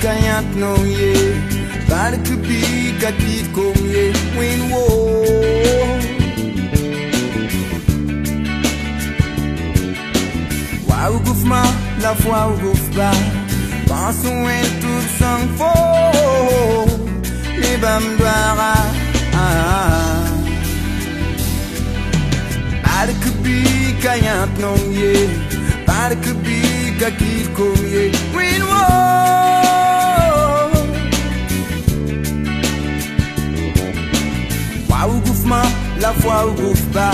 kayat no ye Bad could be kakit kong ye Win wo Wow gouf ma la foi gouf ba Pensons en tout sang faux Les bam doara Bad could be kayat no ye Bad could be kakit kong ye Win wo Wow gouf ma la foi gouf ba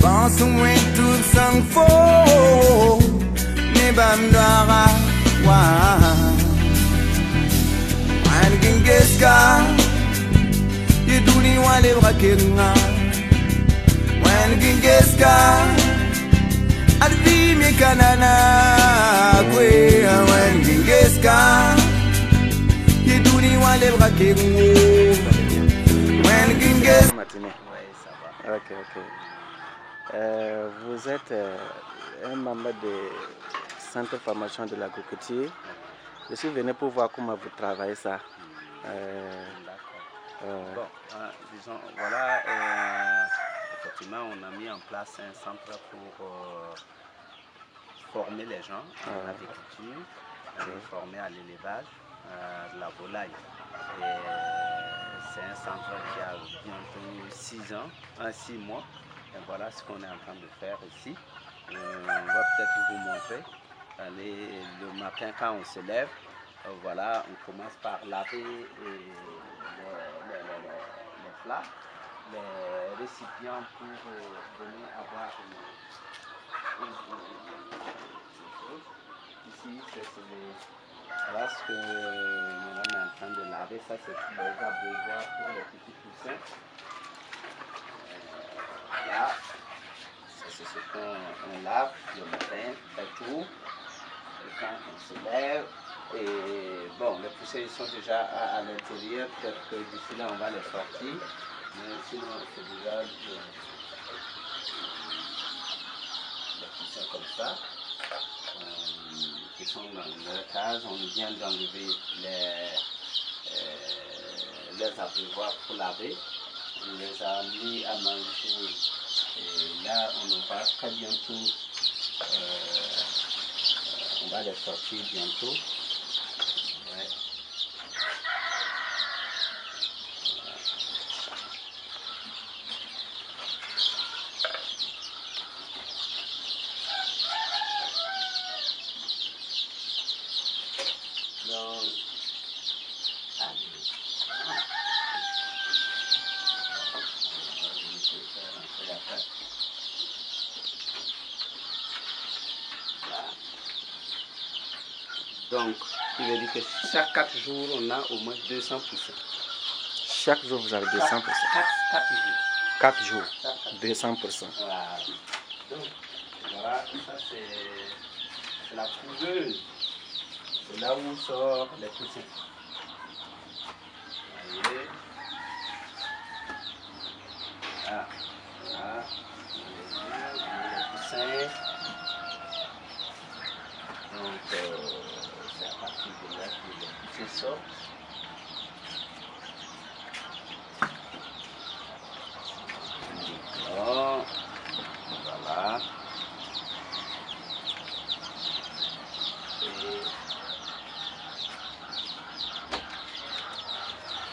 Pensons en tout sang faux Les bam doara Wan Gengeska Yeduni wale brakenga Wan Gengeska Advi mi kanana Kwe Wan Gengeska Yeduni wale brakenga Wan Gengeska Ok. Vous êtes un membre de Centre de formation de l'agriculture. Je suis venu pour voir comment vous travaillez ça. Bon, disons, voilà, effectivement, on a mis en place un centre pour former les gens à l'agriculture, les former à l'élevage, de la volaille. C'est un centre qui a bientôt 6 mois. Et voilà ce qu'on est en train de faire ici. On va peut-être vous montrer. Le matin quand on se lève, voilà, on commence par laver les plats, les récipients pour venir avoir une chose. Ici, voilà ce que madame est en train de laver. Ça, c'est les abreuvoirs pour les petits poussins. Là, c'est ce qu'on lave le matin, très tôt. Quand on se lève, et bon, les poussins ils sont déjà à l'intérieur, peut-être que d'ici là on va les sortir, mais sinon c'est déjà les poussins comme ça, qui sont dans leur cage. On vient d'enlever les abreuvoirs pour laver, on les a mis à manger, et là on va très bientôt. On va les sortir bientôt. Ouais. Donc, donc, il veut dire que chaque 4 jours, on a au moins 200 poussins. Chaque jour, vous avez 200%. 4 jours. 4 jours, 200%. Voilà. Donc, voilà, ça c'est la couveuse. C'est là où sort les poussins. Voyez. Voilà. Voilà. Les poussins. Donc, c'est à partir de là que les poussins sortent. Alors, voilà.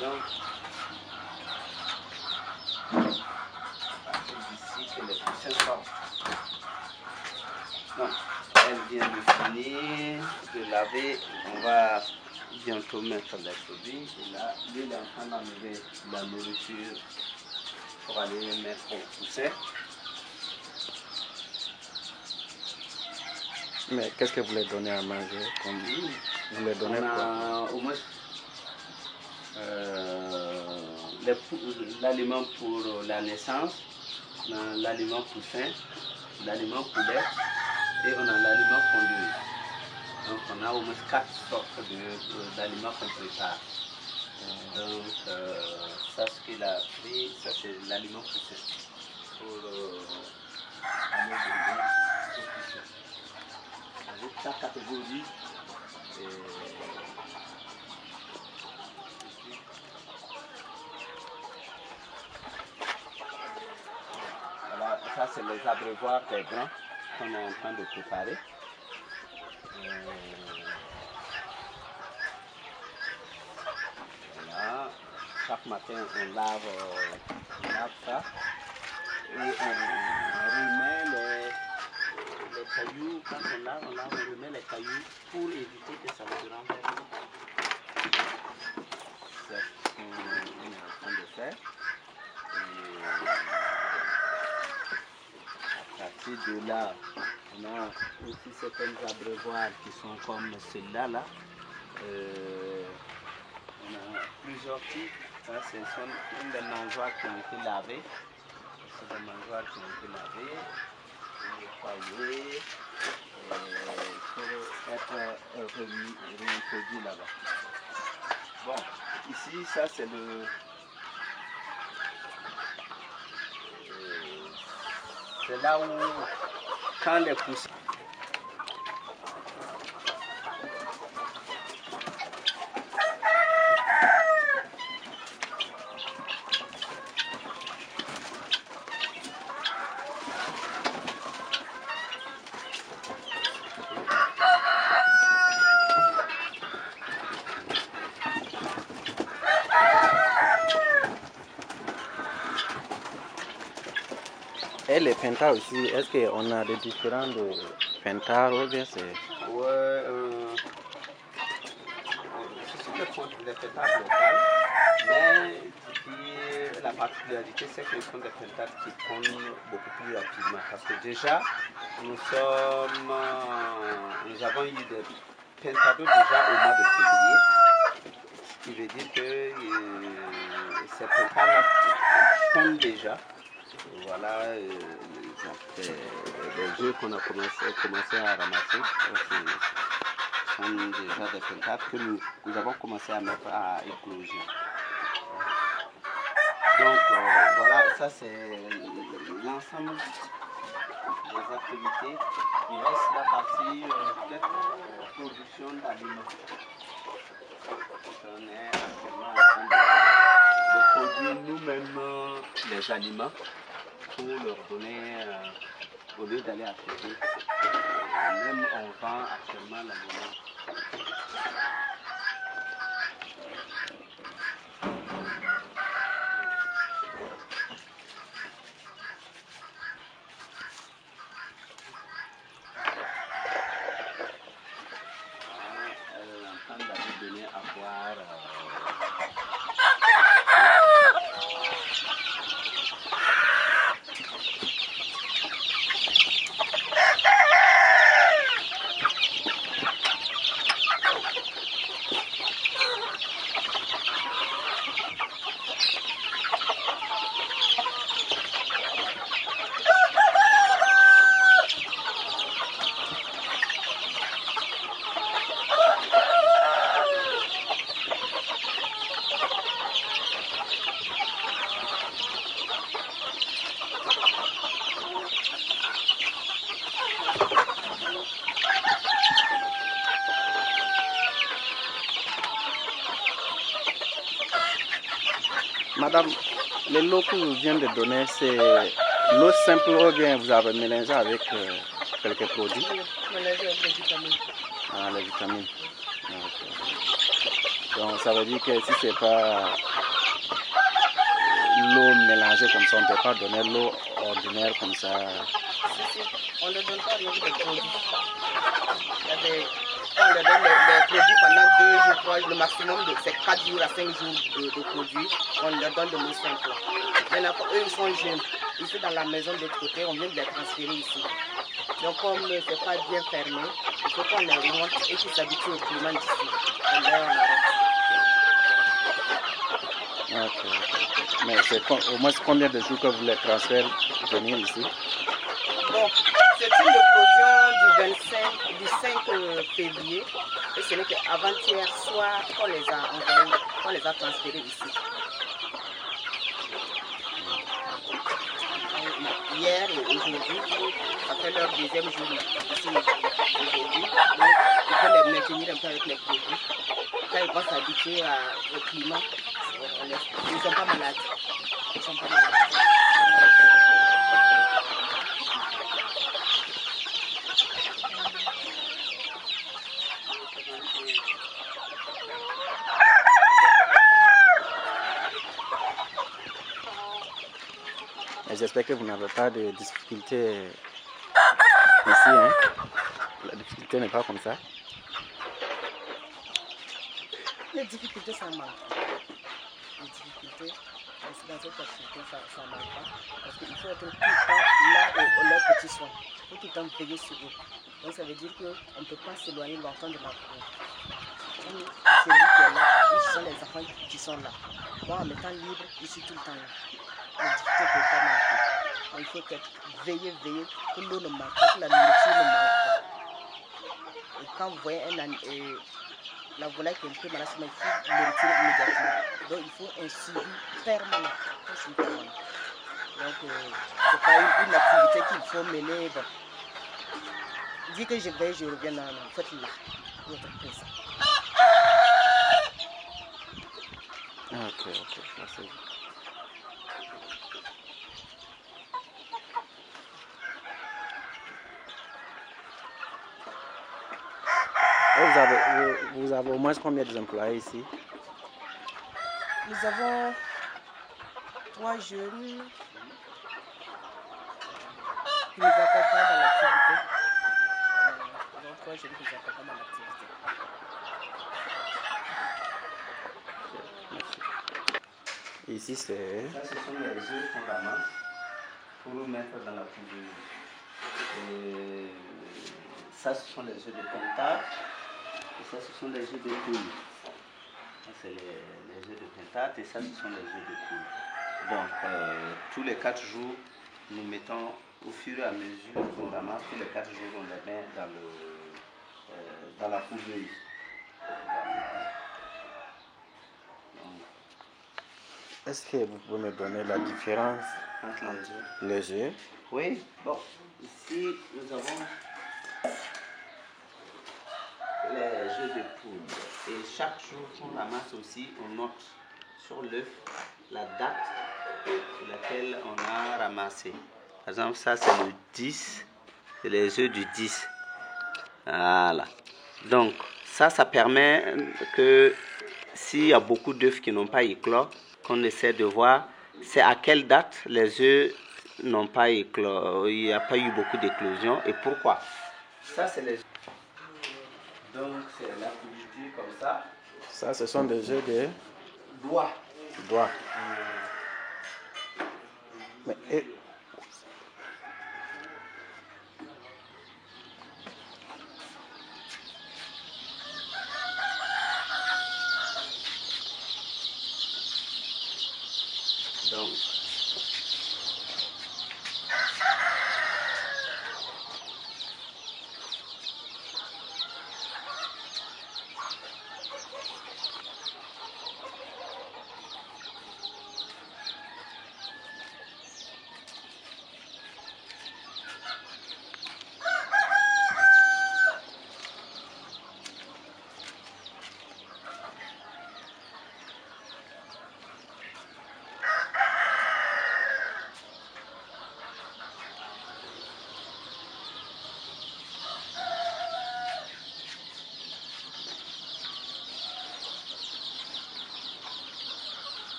Donc, à partir d'ici que les poussins sortent. Donc, elle vient de finir de laver. On va bientôt mettre les produits. Et là, lui, il est en train d'enlever la nourriture pour aller mettre au poussin. Mais qu'est-ce que vous les donnez à manger? Vous les donnez quoi? Au moins l'aliment pour la naissance, l'aliment poussin, l'aliment poulet et on a l'aliment fondu. Donc on a au moins 4 sortes d'aliments qu'on prépare. Donc ça ce qu'il a pris, ça c'est l'aliment poussin pour chaque catégorie ça, c'est les abreuvoirs des grains qu'on est en train de préparer. Voilà. Chaque matin, on lave ça et on remet les cailloux. Quand on remet les cailloux pour éviter que ça ne renverse. C'est ce qu'on est en train de faire. Et à partir de là, on a aussi certains abreuvoirs qui sont comme ceux-là. Là. On a plusieurs types. Ça, ce sont des mangeoires qui ont été lavés. C'est des mangeoires qui ont été lavés, nettoyés, pour être réintroduits là-bas. Bon, ici, ça c'est c'est là où, quand les poussins. Et les pintards aussi, est-ce qu'on a des différents de pintards ou bien c'est... Ouais, ce sont des pintards locales, mais la particularité c'est que ce sont des pintards qui pondent beaucoup plus rapidement. Parce que déjà, nous avons eu des pintards déjà au mois de février, ce qui veut dire que ces pintards-là pondent déjà. Voilà les œufs qu'on a commencé à ramasser. Ce sont déjà des pintards que nous avons commencé à mettre à éclosion. Donc voilà, ça c'est l'ensemble des activités. Il reste la partie production d'aliments. On est actuellement en train de produire nous-mêmes les aliments pour leur donner, au lieu d'aller acheter, même on vend actuellement l'aliment. Elle est en train d'aller donner à boire. Madame, les l'eau que vous venez de donner, c'est l'eau simple ou bien vous avez mélangé avec quelques produits? Mélangé avec les vitamines. Ah, les vitamines. Okay. Donc ça veut dire que si c'est pas l'eau mélangée comme ça, on ne peut pas donner l'eau ordinaire comme ça. Si, on ne donne pas rien des produits. On leur donne les produits pendant 2 jours, 3 jours, le maximum c'est 4 jours à 5 jours de produits. On leur donne de l'eau simple. Maintenant, eux ils sont jeunes. Ici dans la maison de l'autre côté, on vient de les transférer ici. Donc comme ce n'est pas bien fermé, il faut qu'on les remonte et qu'ils s'habituent au climat d'ici. Et là on arrête. Ok. Mais c'est au moins combien de jours que vous les transférez venir ici? Bon, c'est une éclosion du 5 février et ce n'est qu'avant-hier soir qu'on les a envoyés, qu'on les a transférés ici. Hier et aujourd'hui, après leur deuxième jour ici aujourd'hui, donc il faut les maintenir un peu avec les produits. Quand ils vont s'habituer au climat, ils ne sont pas malades. Ils sont pas malades. j'espère que vous n'avez pas de difficultés ici. Hein? La difficulté n'est pas comme ça. Les difficultés, ça manque. Les difficultés, dans cette activité, ça ne manque pas. Parce qu'il faut être tout le temps là où leurs petits soins. Il faut tout le temps veiller sur eux. Donc ça veut dire qu'on ne peut pas s'éloigner longtemps de la cour. Celui qui est là, ce sont les enfants qui sont là. Moi, en m'étant libre, je suis tout le temps là. Les difficultés ne peuvent pas manquer. Donc il faut être veiller, que l'eau ne manque pas, que la nourriture ne manque pas. Et quand vous voyez la volaille qui est un peu malade, il faut le retirer immédiatement. Donc il faut un suivi permanent. Donc ce n'est pas une activité qu'il faut mener. Bon. Dis que je vais, je reviens, non, faites là. Votre présent. Ok, merci. Vous avez au moins combien d'employés ici? Nous avons 3 jeunes qui nous accompagnent dans l'activité. Nous avons 3 jeunes qui nous accompagnent dans l'activité. Ici, c'est... Ça, ce sont les œufs qu'on ramasse pour nous mettre dans la couveuse. Et ça, ce sont les œufs de pintade. Et ça, ce sont les œufs de poule. Ça, c'est les œufs de pintade et ça, ce sont les œufs de poule. Donc, tous les 4 jours, nous mettons au fur et à mesure qu'on ramasse, tous les 4 jours, on les met dans la couveuse. Est-ce que vous pouvez me donner la différence entre les œufs? Oui, bon, ici nous avons les œufs de poule et chaque jour qu'on ramasse aussi, on note sur l'œuf la date sur laquelle on a ramassé. Par exemple, ça c'est le 10, c'est les œufs du 10. Voilà. Donc, ça permet que s'il y a beaucoup d'œufs qui n'ont pas éclos, qu'on essaie de voir c'est à quelle date les œufs n'ont pas éclos, il n'y a pas eu beaucoup d'éclosion et pourquoi. Ça c'est les œufs. Donc c'est la couverture comme ça. Ça, ce sont des œufs de doigts. Mais, donc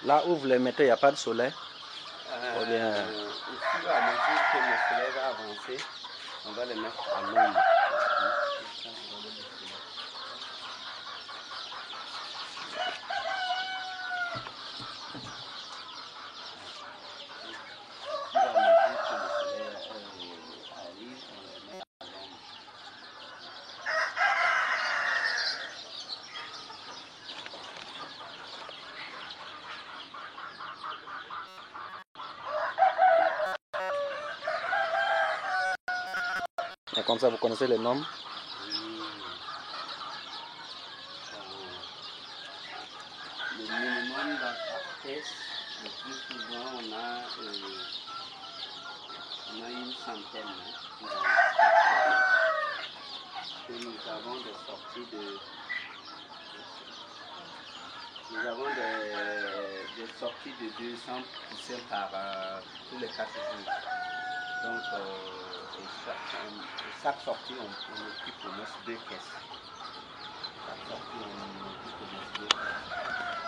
là où vous les mettez, il n'y a pas de soleil? Au fur et à mesure que le soleil va avancer, on va les mettre à l'ombre. Et comme ça, vous connaissez les noms? Le minimum dans chaque caisse, le plus souvent, on a une centaine. Hein, et nous avons des sorties de... Nous avons des sorties de 200 poussins par tous les 4 jours. Donc, chaque sortie, on occupe au moins 2 caisses. Chaque sortie, on occupe au moins 2 caisses.